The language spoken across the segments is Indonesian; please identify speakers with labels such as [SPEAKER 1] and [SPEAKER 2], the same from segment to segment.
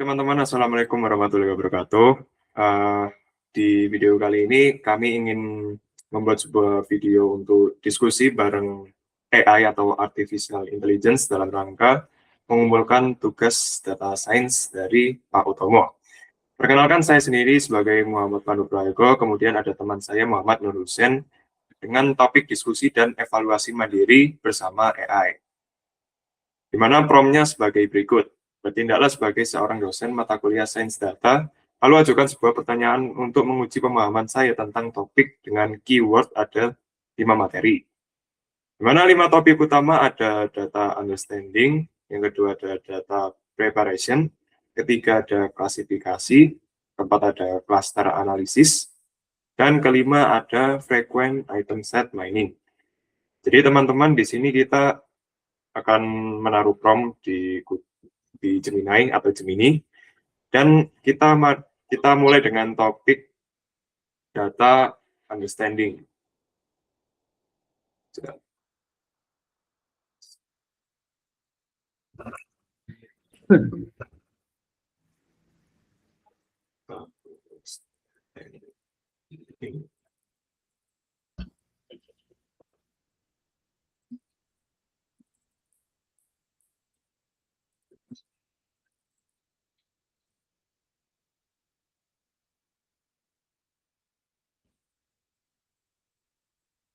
[SPEAKER 1] Teman-teman, Assalamualaikum warahmatullahi wabarakatuh. Eh, di video kali ini kami ingin membuat sebuah video untuk diskusi bareng AI atau Artificial Intelligence dalam rangka mengumpulkan tugas data science dari Pak Utomo. Perkenalkan, saya sendiri sebagai Muhammad Pandu Prayogo, kemudian ada teman saya Muhammad Nur Hussein dengan topik diskusi dan evaluasi mandiri bersama AI. Di mana promnya sebagai berikut. Bertindaklah sebagai seorang dosen mata kuliah sains data, lalu ajukan sebuah pertanyaan untuk menguji pemahaman saya tentang topik dengan keyword ada 5 materi. Di mana 5 topik utama ada data understanding, yang kedua ada data preparation, ketiga ada klasifikasi, keempat ada cluster analisis, dan kelima ada frequent item set mining. Jadi teman-teman, di sini kita akan menaruh prompt di Gemini atau Gemini, dan kita mulai dengan topik data understanding.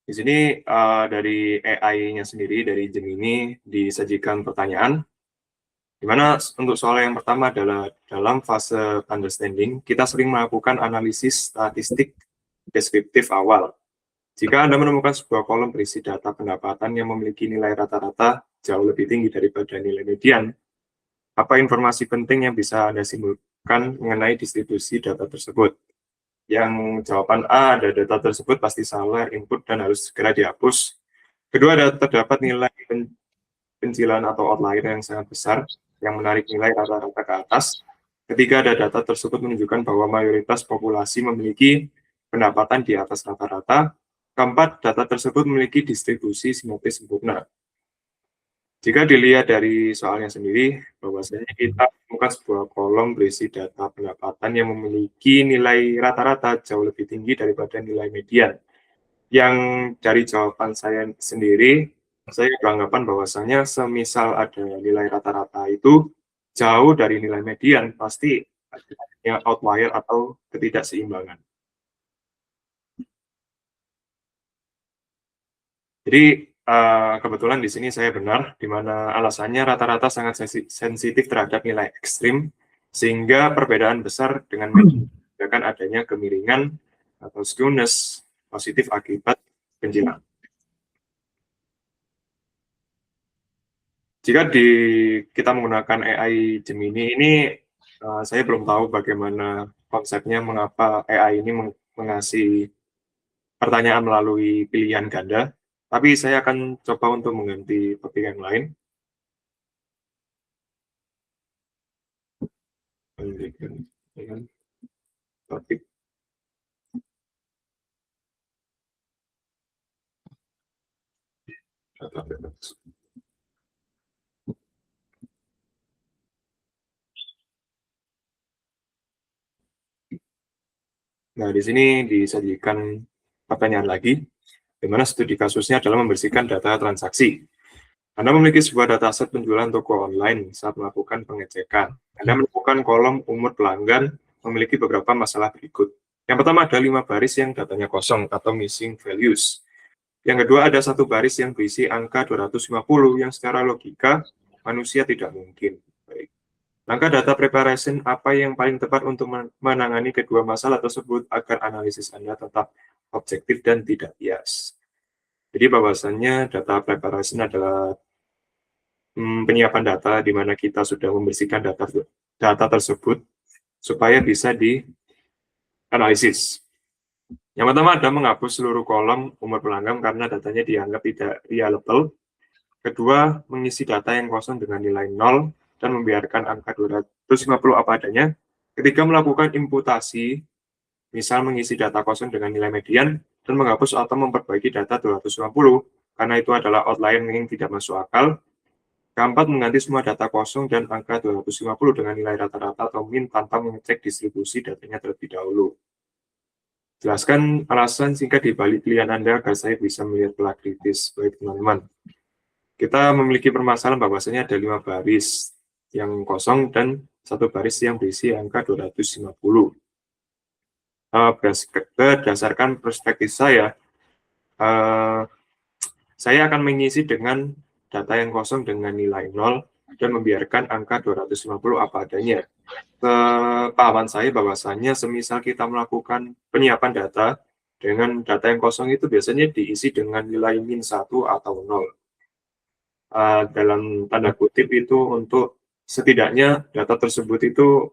[SPEAKER 1] Di sini dari AI-nya sendiri, dari Gemini, disajikan pertanyaan, di mana untuk soal yang pertama adalah dalam fase understanding, kita sering melakukan analisis statistik deskriptif awal. Jika Anda menemukan sebuah kolom berisi data pendapatan yang memiliki nilai rata-rata jauh lebih tinggi daripada nilai median, apa informasi penting yang bisa Anda simpulkan mengenai distribusi data tersebut? Yang jawaban A, ada data tersebut pasti salah input dan harus segera dihapus. Kedua, terdapat nilai pencilan atau outlier yang sangat besar yang menarik nilai rata-rata ke atas. Ketiga, ada data tersebut menunjukkan bahwa mayoritas populasi memiliki pendapatan di atas rata-rata. Keempat, data tersebut memiliki distribusi simetris sempurna. Jika dilihat dari soalnya sendiri, bahwasanya kita menemukan sebuah kolom berisi data pendapatan yang memiliki nilai rata-rata jauh lebih tinggi daripada nilai median. Yang dari jawaban saya sendiri, saya beranggapan bahwasanya semisal ada nilai rata-rata itu jauh dari nilai median, pasti ada outlier atau ketidakseimbangan. Jadi kebetulan di sini saya benar, di mana alasannya rata-rata sangat sensitif terhadap nilai ekstrim, sehingga perbedaan besar dengan menyebabkan adanya kemiringan atau skewness positif akibat pencilan. Jika kita menggunakan AI Gemini ini, saya belum tahu bagaimana konsepnya, mengapa AI ini mengasih pertanyaan melalui pilihan ganda, tapi saya akan coba untuk mengganti topik yang lain. Topik. Nah, di sini disajikan pertanyaan lagi, di mana studi kasusnya adalah membersihkan data transaksi. Anda memiliki sebuah dataset penjualan toko online saat melakukan pengecekan. Anda menemukan kolom umur pelanggan memiliki beberapa masalah berikut. Yang pertama ada 5 baris yang datanya kosong atau missing values. Yang kedua ada 1 baris yang berisi angka 250 yang secara logika manusia tidak mungkin. Baik. Langkah data preparation apa yang paling tepat untuk menangani kedua masalah tersebut agar analisis Anda tetap objektif dan tidak bias. Jadi bahwasannya data preparation adalah penyiapan data di mana kita sudah membersihkan data tersebut supaya bisa dianalisis. Yang pertama ada menghapus seluruh kolom umur pelanggan karena datanya dianggap tidak reliable. Kedua, mengisi data yang kosong dengan nilai 0 dan membiarkan angka 250 apa adanya. Ketiga, melakukan imputasi, misal mengisi data kosong dengan nilai median dan menghapus atau memperbaiki data 250 karena itu adalah outlier yang tidak masuk akal. Keempat, mengganti semua data kosong dan angka 250 dengan nilai rata-rata atau min tanpa mengecek distribusi datanya terlebih dahulu. Jelaskan alasan singkat di balik pilihan Anda agar saya bisa melihat pola kritis. Baik teman-teman, kita memiliki permasalahan bahwasanya ada 5 baris yang kosong dan 1 baris yang berisi angka 250. Berdasarkan perspektif saya akan mengisi dengan data yang kosong dengan nilai 0 dan membiarkan angka 250 apa adanya. Kepahaman saya bahwasanya semisal kita melakukan penyiapan data dengan data yang kosong itu biasanya diisi dengan nilai min 1 atau 0. Dalam tanda kutip itu untuk setidaknya data tersebut itu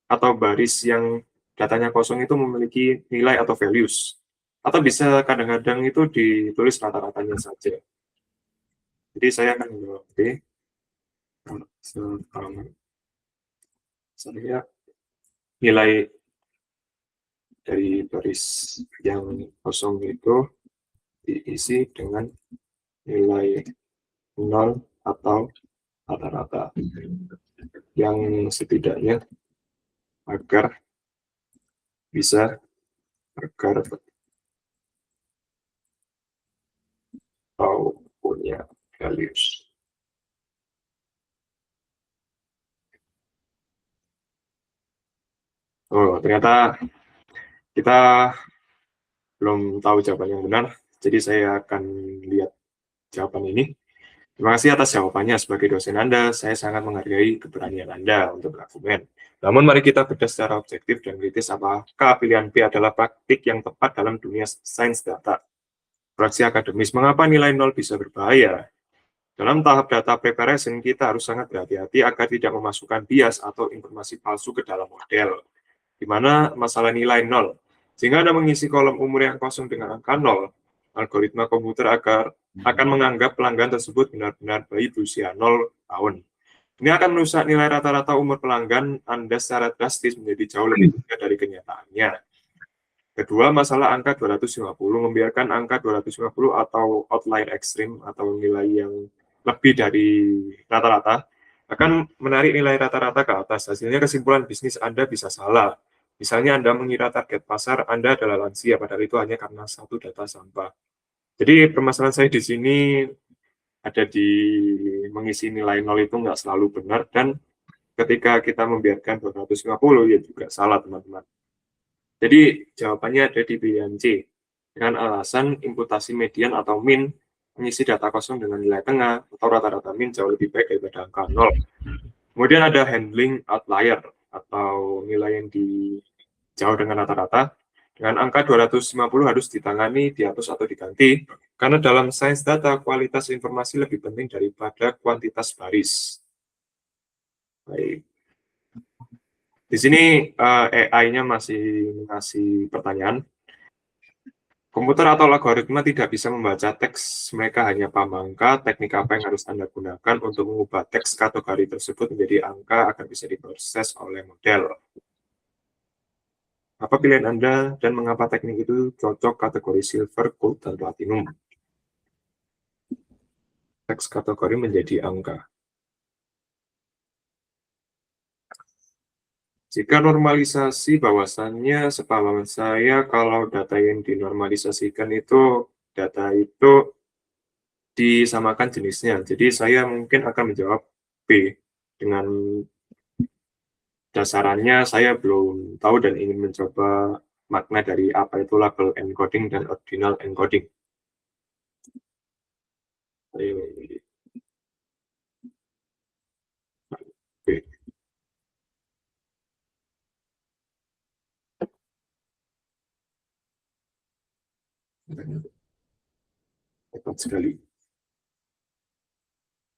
[SPEAKER 1] atau baris yang datanya kosong itu memiliki nilai atau values. Atau bisa kadang-kadang itu ditulis rata-ratanya saja. Jadi saya akan menjawab B. Saya nilai dari baris yang kosong itu diisi dengan nilai 0 atau rata-rata yang setidaknya agar atau punya values. Oh, ternyata kita belum tahu jawaban yang benar, jadi saya akan lihat jawaban ini. Terima kasih atas jawabannya. Sebagai dosen Anda, saya sangat menghargai keberanian Anda untuk berargumen. Namun mari kita bedah secara objektif dan kritis apakah pilihan B adalah praktik yang tepat dalam dunia sains data. Proyeksi akademis, mengapa nilai 0 bisa berbahaya? Dalam tahap data preparation, kita harus sangat berhati-hati agar tidak memasukkan bias atau informasi palsu ke dalam model, di mana masalah nilai 0. Sehingga Anda mengisi kolom umur yang kosong dengan angka 0, algoritma komputer akan menganggap pelanggan tersebut benar-benar bayi berusia 0 tahun. Ini akan merusak nilai rata-rata umur pelanggan Anda secara drastis menjadi jauh lebih tinggi dari kenyataannya. Kedua, masalah angka 250, membiarkan angka 250 atau outlier ekstrim atau nilai yang lebih dari rata-rata akan menarik nilai rata-rata ke atas. Hasilnya kesimpulan bisnis Anda bisa salah. Misalnya Anda mengira target pasar Anda adalah lansia, padahal itu hanya karena satu data sampah. Jadi permasalahan saya di sini ada di mengisi nilai 0 itu nggak selalu benar, dan ketika kita membiarkan 250 ya juga salah teman-teman. Jadi jawabannya ada di pilihan C, dengan alasan imputasi median atau min mengisi data kosong dengan nilai tengah atau rata-rata min jauh lebih baik daripada angka 0. Kemudian ada handling outlier atau nilai yang jauh dengan rata-rata. Dengan angka 250 harus ditangani, dihapus atau diganti, karena dalam sains data kualitas informasi lebih penting daripada kuantitas baris. Baik. Di sini AI-nya masih mengasih pertanyaan. Komputer atau algoritma tidak bisa membaca teks, mereka hanya paham angka. Teknik apa yang harus Anda gunakan untuk mengubah teks kategori tersebut menjadi angka agar bisa diproses oleh model? Apa pilihan Anda dan mengapa teknik itu cocok kategori silver, gold, dan platinum? Teks kategori menjadi angka. Jika normalisasi, bahwasannya sepaham saya kalau data yang dinormalisasikan itu data itu disamakan jenisnya. Jadi saya mungkin akan menjawab B. Dengan dasarannya saya belum tahu dan ingin mencoba makna dari apa itu label encoding dan ordinal encoding. B. Tepat sekali.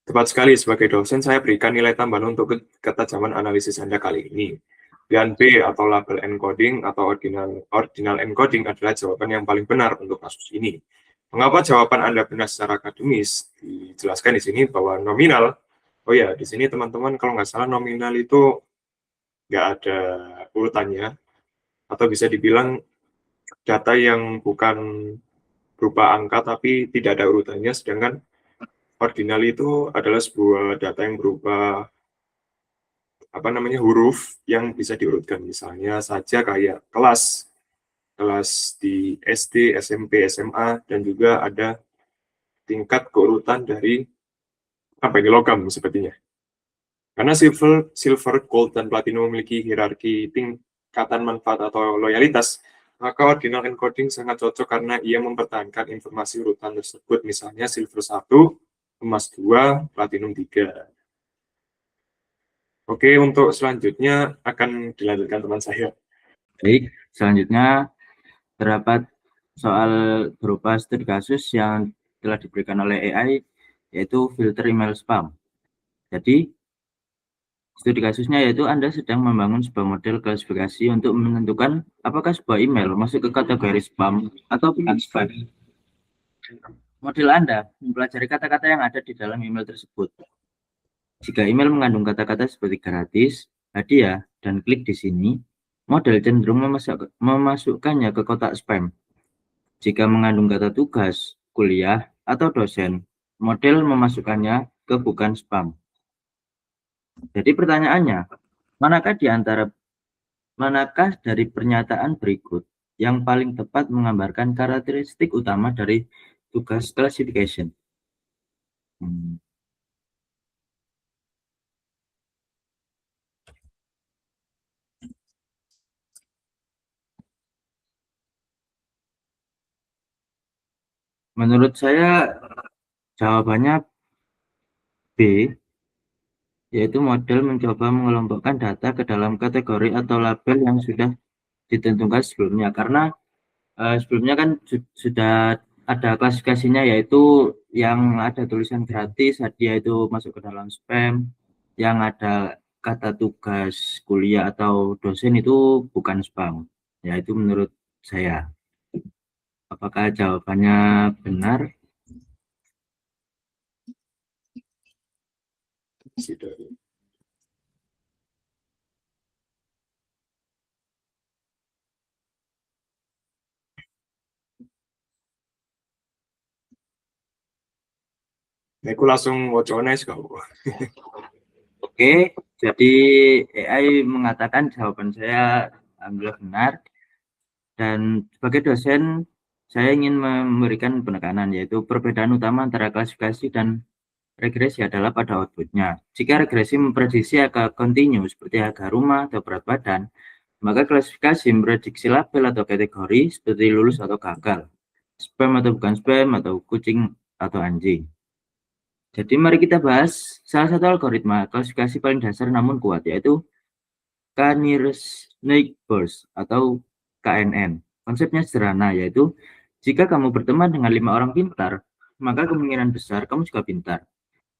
[SPEAKER 1] Tepat sekali, sebagai dosen saya berikan nilai tambahan untuk ketajaman analisis Anda kali ini. Pilihan B atau label encoding atau ordinal encoding adalah jawaban yang paling benar untuk kasus ini. Mengapa jawaban Anda benar secara akademis? Dijelaskan di sini bahwa nominal, oh ya, di sini teman-teman kalau nggak salah nominal itu nggak ada urutannya, atau bisa dibilang data yang bukan berupa angka tapi tidak ada urutannya, sedangkan ordinal itu adalah sebuah data yang berupa huruf yang bisa diurutkan. Misalnya saja kayak kelas di SD, SMP, SMA, dan juga ada tingkat keurutan dari logam sepertinya. Karena silver, gold, dan platinum memiliki hierarki tingkatan manfaat atau loyalitas, maka ordinal encoding sangat cocok karena ia mempertahankan informasi urutan tersebut, misalnya silver 1, emas 2, platinum 3. Oke, untuk selanjutnya akan dilanjutkan teman saya.
[SPEAKER 2] Baik, selanjutnya terdapat soal berupa studi kasus yang telah diberikan oleh AI, yaitu filter email spam. Jadi, studi kasusnya yaitu Anda sedang membangun sebuah model klasifikasi untuk menentukan apakah sebuah email masuk ke kategori spam atau bukan spam. Model Anda mempelajari kata-kata yang ada di dalam email tersebut. Jika email mengandung kata-kata seperti gratis, hadiah, dan klik di sini, model cenderung memasukkannya ke kotak spam. Jika mengandung kata tugas, kuliah, atau dosen, model memasukkannya ke bukan spam. Jadi pertanyaannya, manakah dari pernyataan berikut yang paling tepat menggambarkan karakteristik utama dari tugas classification? Menurut saya jawabannya B, yaitu model mencoba mengelompokkan data ke dalam kategori atau label yang sudah ditentukan sebelumnya. Karena sebelumnya kan sudah ada klasifikasinya, yaitu yang ada tulisan gratis, hadiah itu masuk ke dalam spam, yang ada kata tugas kuliah atau dosen itu bukan spam. Ya, itu menurut saya. Apakah jawabannya benar?
[SPEAKER 1] Aku langsung wacana kau.
[SPEAKER 2] Oke, jadi AI mengatakan jawaban saya alhamdulillah benar. Dan sebagai dosen, saya ingin memberikan penekanan, yaitu perbedaan utama antara klasifikasi dan regresi adalah pada outputnya. Jika regresi memprediksi angka kontinu seperti harga rumah atau berat badan, maka klasifikasi memprediksi label atau kategori seperti lulus atau gagal, spam atau bukan spam, atau kucing atau anjing. Jadi mari kita bahas salah satu algoritma klasifikasi paling dasar namun kuat, yaitu K-nearest neighbors atau KNN. Konsepnya sederhana, yaitu jika kamu berteman dengan 5 orang pintar, maka kemungkinan besar kamu juga pintar.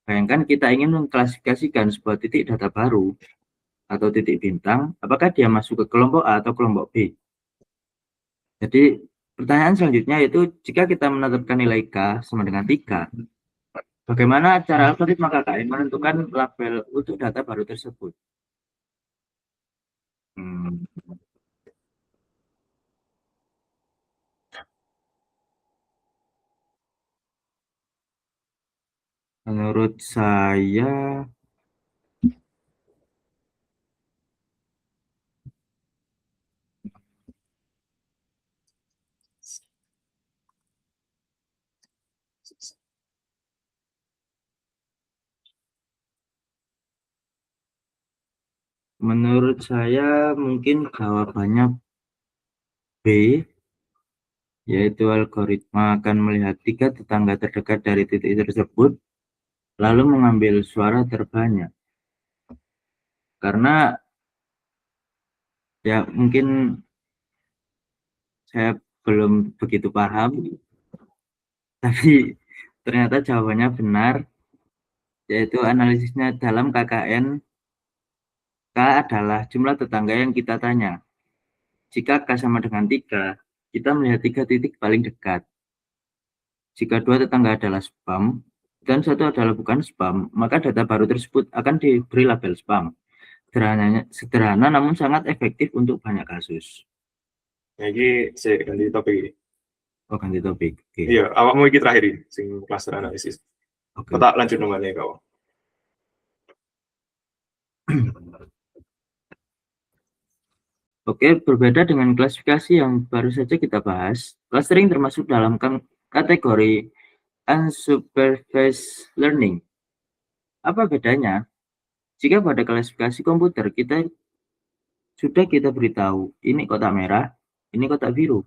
[SPEAKER 2] Bayangkan kita ingin mengklasifikasikan sebuah titik data baru atau titik bintang, apakah dia masuk ke kelompok A atau kelompok B. Jadi pertanyaan selanjutnya yaitu jika kita menetapkan nilai K sama dengan 3, bagaimana cara algoritma KKN menentukan label untuk data baru tersebut? Menurut saya mungkin jawabannya B, yaitu algoritma akan melihat 3 tetangga terdekat dari titik tersebut, lalu mengambil suara terbanyak. Karena ya mungkin saya belum begitu paham, tapi ternyata jawabannya benar, yaitu analisisnya dalam KKN, K adalah jumlah tetangga yang kita tanya. Jika K sama dengan 3, kita melihat 3 titik paling dekat. Jika 2 tetangga adalah spam, dan 1 adalah bukan spam, maka data baru tersebut akan diberi label spam. Sederhana namun sangat efektif untuk banyak kasus.
[SPEAKER 1] Jadi saya ganti topik ini.
[SPEAKER 2] Oh, ganti topik.
[SPEAKER 1] Iya, awakmu iki terakhir ini, sing cluster analisis.
[SPEAKER 2] Oke.
[SPEAKER 1] Tak lanjut nomornya kau.
[SPEAKER 2] Oke, berbeda dengan klasifikasi yang baru saja kita bahas, clustering termasuk dalam kategori unsupervised learning. Apa bedanya? Jika pada klasifikasi komputer sudah kita beritahu, ini kotak merah, ini kotak biru.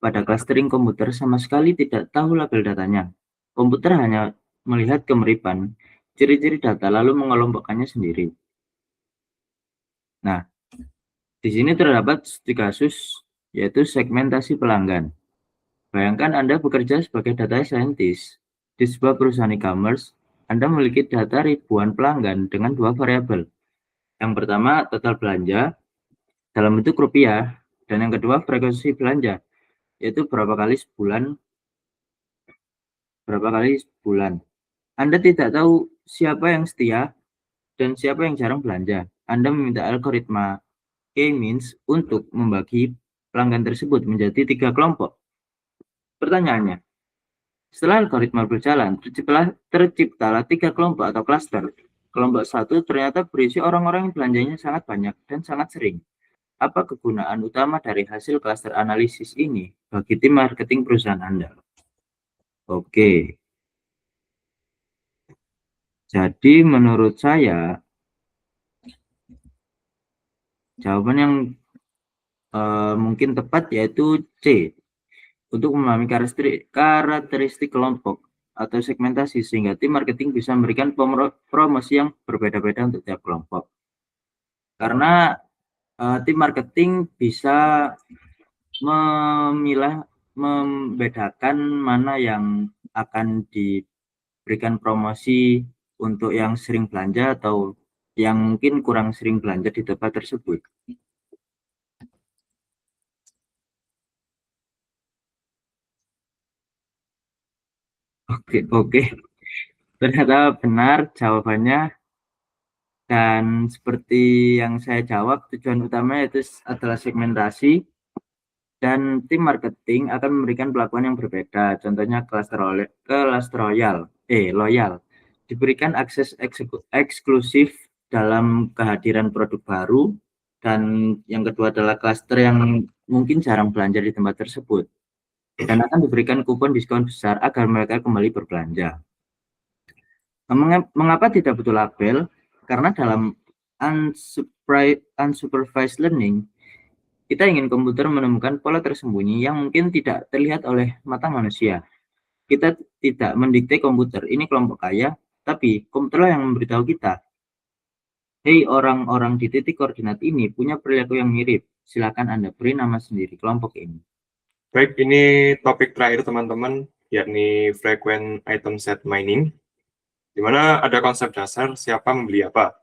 [SPEAKER 2] Pada clustering komputer sama sekali tidak tahu label datanya. Komputer hanya melihat kemiripan, ciri-ciri data lalu mengelompokkannya sendiri. Nah, di sini terdapat studi kasus yaitu segmentasi pelanggan. Bayangkan Anda bekerja sebagai data scientist di sebuah perusahaan e-commerce. Anda memiliki data ribuan pelanggan dengan dua variabel. Yang pertama, total belanja dalam bentuk rupiah, dan yang kedua, frekuensi belanja, yaitu berapa kali sebulan. Anda tidak tahu siapa yang setia dan siapa yang jarang belanja. Anda meminta algoritma K-means untuk membagi pelanggan tersebut menjadi 3 kelompok. Pertanyaannya, setelah algoritma berjalan, terciptalah 3 kelompok atau klaster. Kelompok 1 ternyata berisi orang-orang yang belanjanya sangat banyak dan sangat sering. Apa kegunaan utama dari hasil klaster analisis ini bagi tim marketing perusahaan Anda? Oke, jadi menurut saya, jawaban yang mungkin tepat yaitu C. Untuk memahami karakteristik kelompok atau segmentasi sehingga tim marketing bisa memberikan promosi yang berbeda-beda untuk tiap kelompok. Karena tim marketing bisa membedakan mana yang akan diberikan promosi untuk yang sering belanja atau yang mungkin kurang sering belanja di tempat tersebut. Oke. Ternyata benar jawabannya, dan seperti yang saya jawab, tujuan utamanya itu adalah segmentasi, dan tim marketing akan memberikan pelakuan yang berbeda. Contohnya loyal. Diberikan akses eksklusif dalam kehadiran produk baru, dan yang kedua adalah cluster yang mungkin jarang belanja di tempat tersebut. Dan akan diberikan kupon diskon besar agar mereka kembali berbelanja. Mengapa tidak butuh label? Karena dalam unsupervised learning, kita ingin komputer menemukan pola tersembunyi yang mungkin tidak terlihat oleh mata manusia. Kita tidak mendikte komputer, ini kelompok kaya, tapi komputerlah yang memberitahu kita, hei, orang-orang di titik koordinat ini punya perilaku yang mirip. Silakan Anda beri nama sendiri kelompok ini.
[SPEAKER 1] Baik, ini topik terakhir teman-teman, yakni frequent item set mining, di mana ada konsep dasar siapa membeli apa.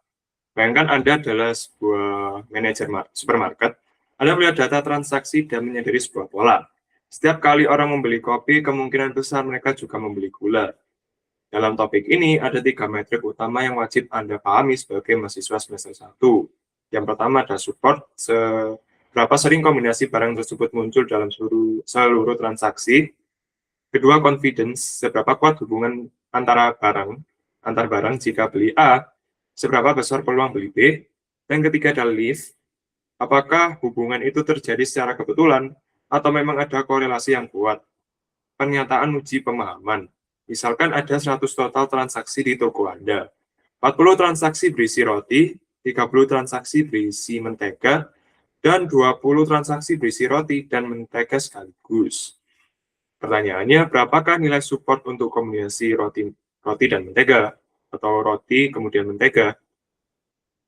[SPEAKER 1] Bayangkan Anda adalah sebuah manajer supermarket, Anda melihat data transaksi dan menyadari sebuah pola. Setiap kali orang membeli kopi, kemungkinan besar mereka juga membeli gula. Dalam topik ini, ada 3 metrik utama yang wajib Anda pahami sebagai mahasiswa semester 1. Yang pertama ada support, seberapa sering kombinasi barang tersebut muncul dalam seluruh transaksi. Kedua, confidence, seberapa kuat hubungan antar barang jika beli A, seberapa besar peluang beli B. Dan ketiga adalah lift, apakah hubungan itu terjadi secara kebetulan atau memang ada korelasi yang kuat. Pernyataan uji pemahaman, misalkan ada 100 total transaksi di toko Anda, 40 transaksi berisi roti, 30 transaksi berisi mentega, dan 20 transaksi berisi roti dan mentega sekaligus. Pertanyaannya, berapakah nilai support untuk kombinasi roti dan mentega, atau roti kemudian mentega?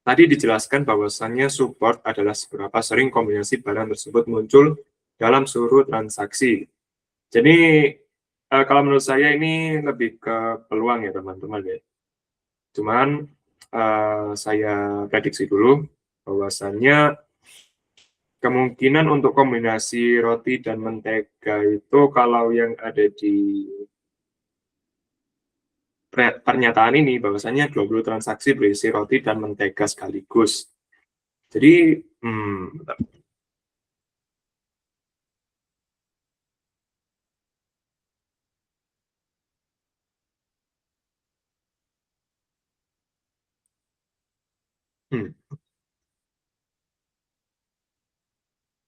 [SPEAKER 1] Tadi dijelaskan bahwasannya support adalah seberapa sering kombinasi barang tersebut muncul dalam seluruh transaksi. Jadi, kalau menurut saya ini lebih ke peluang ya teman-teman ya. Cuman saya prediksi dulu bahwasannya kemungkinan untuk kombinasi roti dan mentega itu kalau yang ada di pernyataan ini bahwasanya 20 transaksi berisi roti dan mentega sekaligus. Jadi,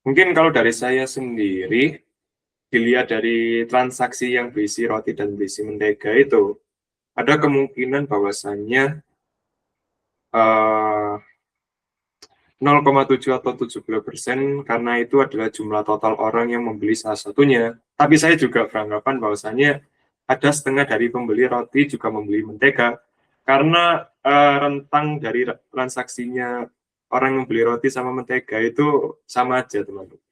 [SPEAKER 1] Mungkin kalau dari saya sendiri, dilihat dari transaksi yang berisi roti dan berisi mentega itu, ada kemungkinan bahwasannya 0,7 atau 70% karena itu adalah jumlah total orang yang membeli salah satunya. Tapi saya juga beranggapan bahwasannya ada setengah dari pembeli roti juga membeli mentega karena rentang dari transaksinya orang yang beli roti sama mentega itu sama aja, teman-teman.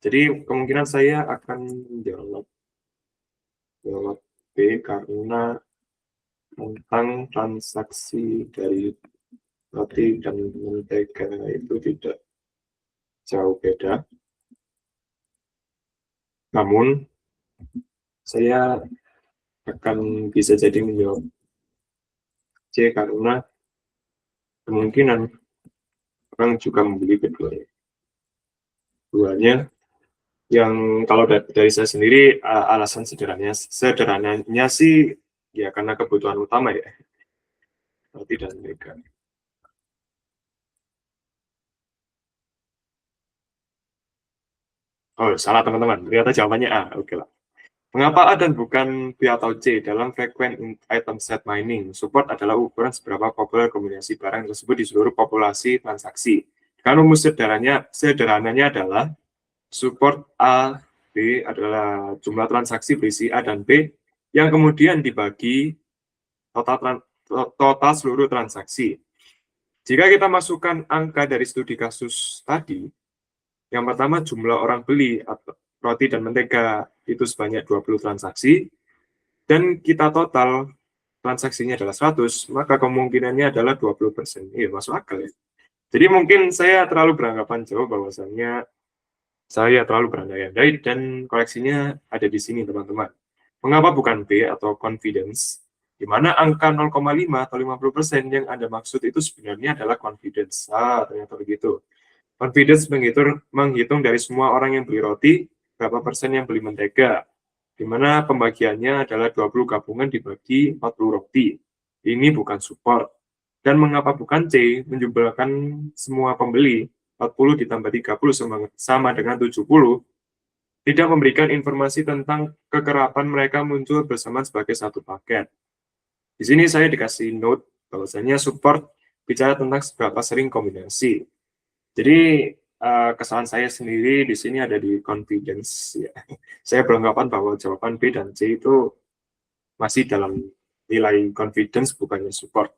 [SPEAKER 1] Jadi kemungkinan saya akan jawab B karena tentang transaksi dari roti dan mentega itu tidak jauh beda. Namun, saya akan bisa jadi menjawab C karena kemungkinan orang juga membeli keduanya. Keduanya yang kalau dari saya sendiri alasan sederhananya sih ya karena kebutuhan utama ya, roti dan mentega. Oh, salah teman-teman. Ternyata jawabannya A. Oke lah. Mengapa A dan bukan B atau C dalam frequent item set mining? Support adalah ukuran seberapa populer kombinasi barang tersebut di seluruh populasi transaksi. Kan rumus sederhananya adalah support A, B adalah jumlah transaksi berisi A dan B yang kemudian dibagi total seluruh transaksi. Jika kita masukkan angka dari studi kasus tadi, yang pertama jumlah orang beli roti dan mentega itu sebanyak 20 transaksi, dan kita total transaksinya adalah 100, maka kemungkinannya adalah 20%. Iya, masuk akal ya. Jadi mungkin saya terlalu beranggapan jauh bahwasannya saya terlalu berandai-andai dan koleksinya ada di sini, teman-teman. Mengapa bukan B atau confidence? Di mana angka 0,5 atau 50% yang Anda maksud itu sebenarnya adalah confidence. Ternyata begitu. Confidence menghitung dari semua orang yang beli roti, berapa persen yang beli mentega, di mana pembagiannya adalah 20 gabungan dibagi 40 roti. Ini bukan support. Dan mengapa bukan C, menjumlahkan semua pembeli, 40 ditambah 30 sama dengan 70, tidak memberikan informasi tentang kekerapan mereka muncul bersamaan sebagai satu paket. Di sini saya dikasih note bahwasanya support bicara tentang seberapa sering kombinasi. Jadi kesalahan saya sendiri di sini ada di confidence. Ya. Saya beranggapan bahwa jawaban B dan C itu masih dalam nilai confidence bukannya support.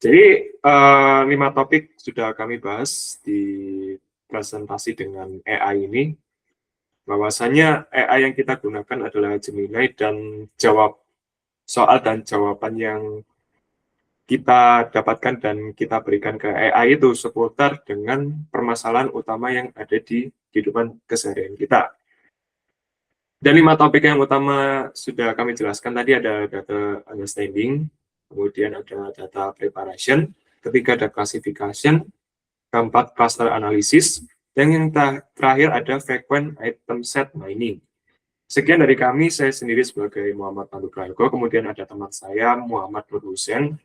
[SPEAKER 1] Jadi 5 topik sudah kami bahas di presentasi dengan AI ini. Bahwasanya AI yang kita gunakan adalah Gemini dan jawab soal dan jawaban yang kita dapatkan dan kita berikan ke AI itu seputar dengan permasalahan utama yang ada di kehidupan keseharian kita. Dan 5 topik yang utama sudah kami jelaskan tadi ada data understanding, kemudian ada data preparation, ketiga ada classification, keempat cluster analysis, dan yang terakhir ada frequent item set mining. Sekian dari kami, saya sendiri sebagai Muhammad Pandu Prayogo, kemudian ada teman saya Muhammad Nur Hussein.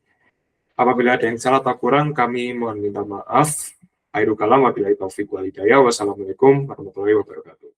[SPEAKER 1] Apabila ada yang salah atau kurang, kami mohon minta maaf. Akhirul kalam, wabillahi taufiq wal hidayah. Wassalamualaikum warahmatullahi wabarakatuh.